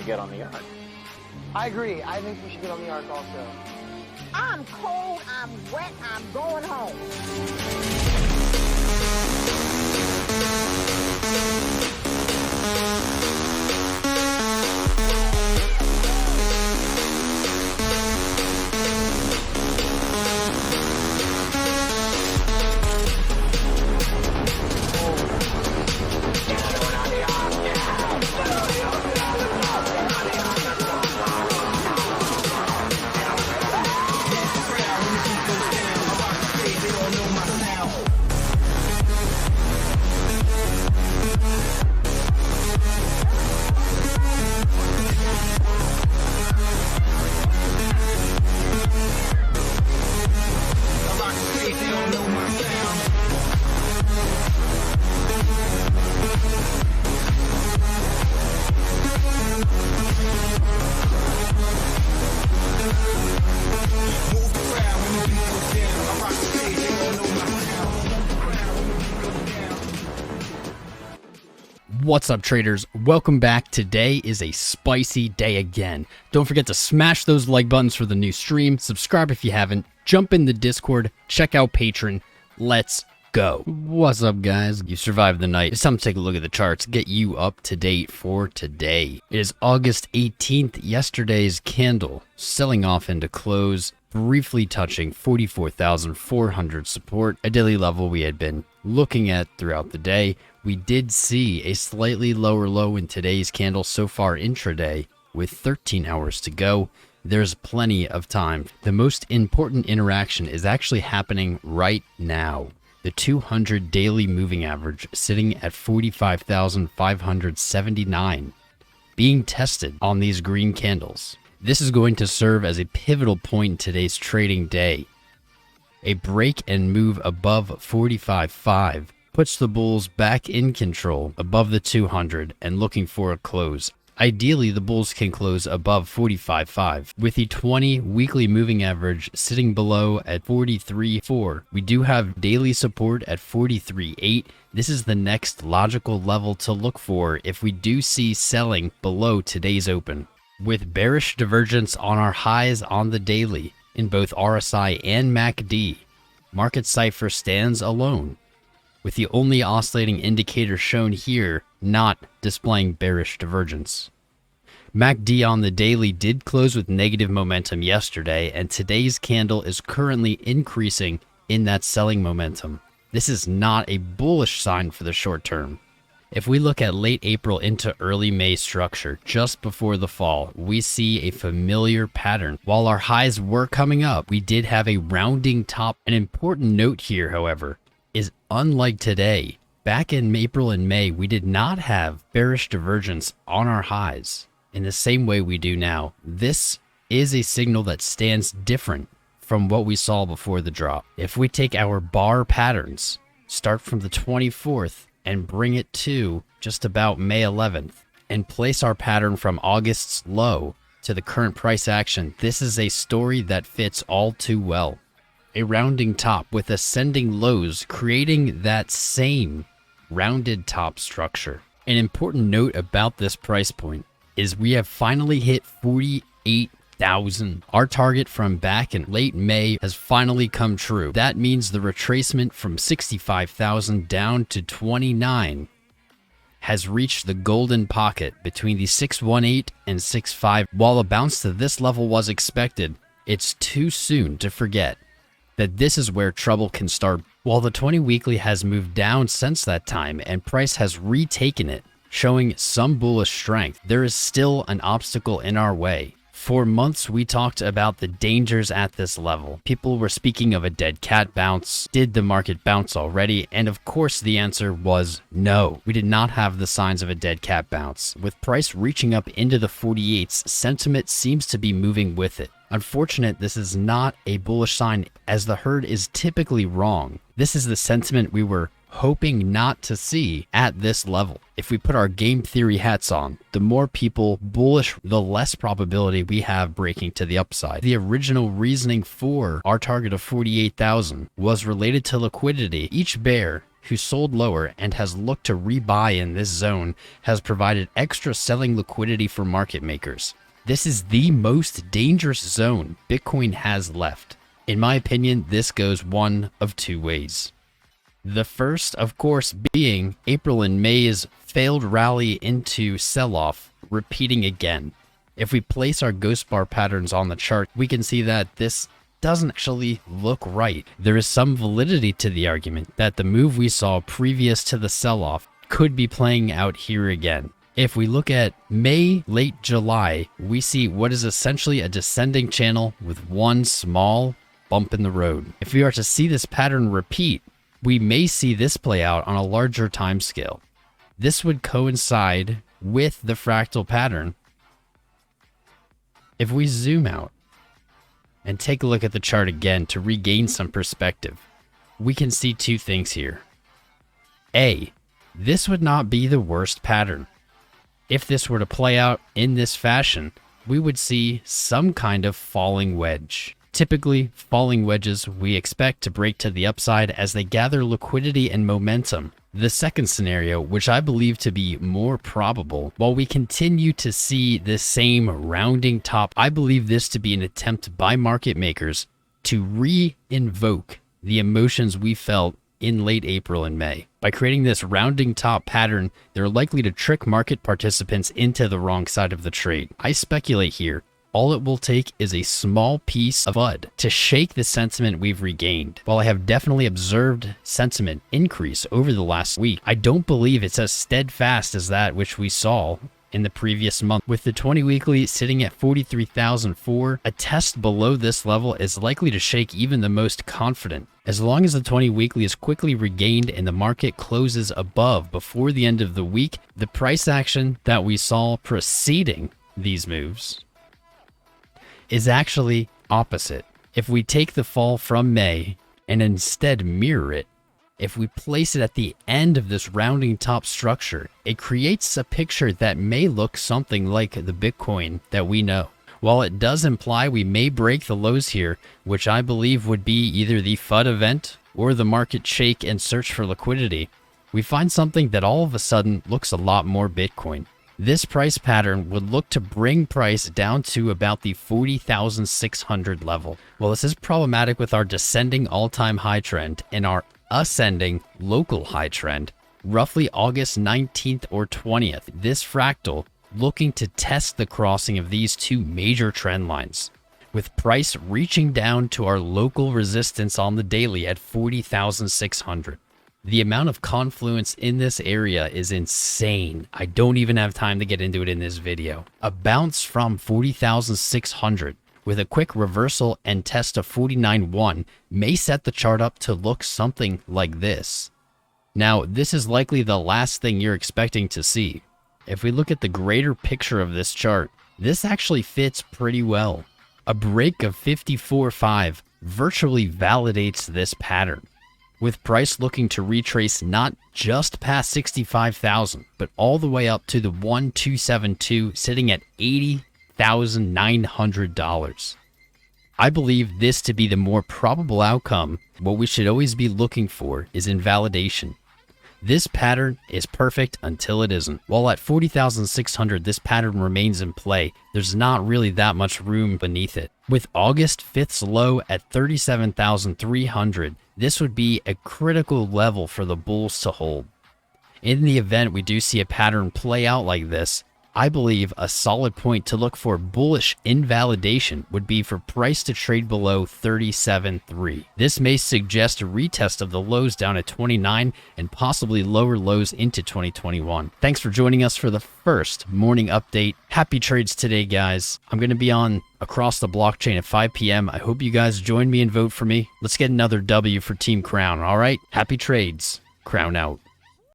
should get on the ark. I agree. I think we should get on the ark also. I'm cold, I'm wet, I'm going home. What's up, traders? Welcome back. Today is a spicy day again. Don't forget to smash those like buttons for the new stream, subscribe if you haven't, jump in the Discord, check out Patreon. Let's go. What's up, guys? You survived the night. It's time to take a look at the charts, get you up to date for today. It is August 18th, yesterday's candle, selling off into close, briefly touching 44,400 support, a daily level we had been looking at throughout the day. We did see a slightly lower low in today's candle so far intraday, with 13 hours to go. There's plenty of time. The most important interaction is actually happening right now. The 200 daily moving average sitting at 45,579, being tested on these green candles. This is going to serve as a pivotal point in today's trading day. A break and move above 45.5 puts the bulls back in control above the 200 and looking for a close. Ideally, the bulls can close above 45.5 with the 20 weekly moving average sitting below at 43.4. We do have daily support at 43.8. This is the next logical level to look for if we do see selling below today's open. With bearish divergence on our highs on the daily in both RSI and MACD, market cipher stands alone, with the only oscillating indicator shown here not displaying bearish divergence. MACD on the daily did close with negative momentum yesterday, and today's candle is currently increasing in that selling momentum. This is not a bullish sign for the short term. If we look at late April into early May structure just before the fall, we see a familiar pattern. While our highs were coming up, we did have a rounding top. An important note here, however, is unlike today, back in April and May, we did not have bearish divergence on our highs in the same way we do now. This is a signal that stands different from what we saw before the drop. If we take our bar patterns, start from the 24th and bring it to just about May 11th, and place our pattern from August's low to the current price action, this is a story that fits all too well. A rounding top with ascending lows, creating that same rounded top structure. An important note about this price point is we have finally hit 48,000. Our target from back in late May has finally come true. That means the retracement from 65,000 down to 29 has reached the golden pocket between the 618 and 65. While a bounce to this level was expected, it's too soon to forget that this is where trouble can start. While the 20 weekly has moved down since that time and price has retaken it, showing some bullish strength, there is still an obstacle in our way. For months, we talked about the dangers at this level. People were speaking of a dead cat bounce. Did the market bounce already? And of course, the answer was no. We did not have the signs of a dead cat bounce. With price reaching up into the 48s, sentiment seems to be moving with it. Unfortunate, this is not a bullish sign, as the herd is typically wrong. This is the sentiment we were hoping not to see at this level. If we put our game theory hats on, the more people bullish, the less probability we have breaking to the upside. The original reasoning for our target of 48,000 was related to liquidity. Each bear who sold lower and has looked to rebuy in this zone, has provided extra selling liquidity for market makers. This is the most dangerous zone Bitcoin has left. In my opinion, this goes one of two ways. The first, of course, being April and May's failed rally into sell-off repeating again. If we place our ghost bar patterns on the chart, we can see that this doesn't actually look right. There is some validity to the argument that the move we saw previous to the sell-off could be playing out here again. If we look at May, late July, we see what is essentially a descending channel with one small bump in the road. If we are to see this pattern repeat, we may see this play out on a larger time scale. This would coincide with the fractal pattern. If we zoom out and take a look at the chart again to regain some perspective, we can see two things here. A, this would not be the worst pattern. If this were to play out in this fashion, we would see some kind of falling wedge. Typically, falling wedges we expect to break to the upside as they gather liquidity and momentum. The second scenario, which I believe to be more probable, while we continue to see the same rounding top, I believe this to be an attempt by market makers to re-invoke the emotions we felt in late April and May. By creating this rounding top pattern, they're likely to trick market participants into the wrong side of the trade. I speculate here, all it will take is a small piece of FUD to shake the sentiment we've regained. While I have definitely observed sentiment increase over the last week, I don't believe it's as steadfast as that which we saw in the previous month. With the 20 weekly sitting at 43,004, a test below this level is likely to shake even the most confident. As long as the 20 weekly is quickly regained and the market closes above before the end of the week, the price action that we saw preceding these moves is actually opposite. If we take the fall from May and instead mirror it, if we place it at the end of this rounding top structure, it creates a picture that may look something like the Bitcoin that we know. While it does imply we may break the lows here, which I believe would be either the FUD event or the market shake and search for liquidity, we find something that all of a sudden looks a lot more Bitcoin. This price pattern would look to bring price down to about the 40,600 level. Well, this is problematic with our descending all-time high trend and our ascending local high trend, roughly August 19th or 20th. This fractal looking to test the crossing of these two major trend lines, with price reaching down to our local resistance on the daily at 40,600. The amount of confluence in this area is insane. I don't even have time to get into it in this video. A bounce from 40,600 with a quick reversal and test of 49.1 may set the chart up to look something like this. Now, this is likely the last thing you're expecting to see. If we look at the greater picture of this chart, this actually fits pretty well. A break of 54.5 virtually validates this pattern, with price looking to retrace not just past 65,000, but all the way up to the 1272 sitting at $80,900. I believe this to be the more probable outcome. What we should always be looking for is invalidation. This pattern is perfect until it isn't. While at 40,600 this pattern remains in play, there's not really that much room beneath it. With August 5th's low at 37,300, this would be a critical level for the bulls to hold. In the event we do see a pattern play out like this, I believe a solid point to look for bullish invalidation would be for price to trade below 37.3. This may suggest a retest of the lows down at 29 and possibly lower lows into 2021. Thanks for joining us for the first morning update. Happy trades today, guys. I'm going to be on Across the Blockchain at 5 p.m. I hope you guys join me and vote for me. Let's get another W for Team Crown, all right? Happy trades. Crown out.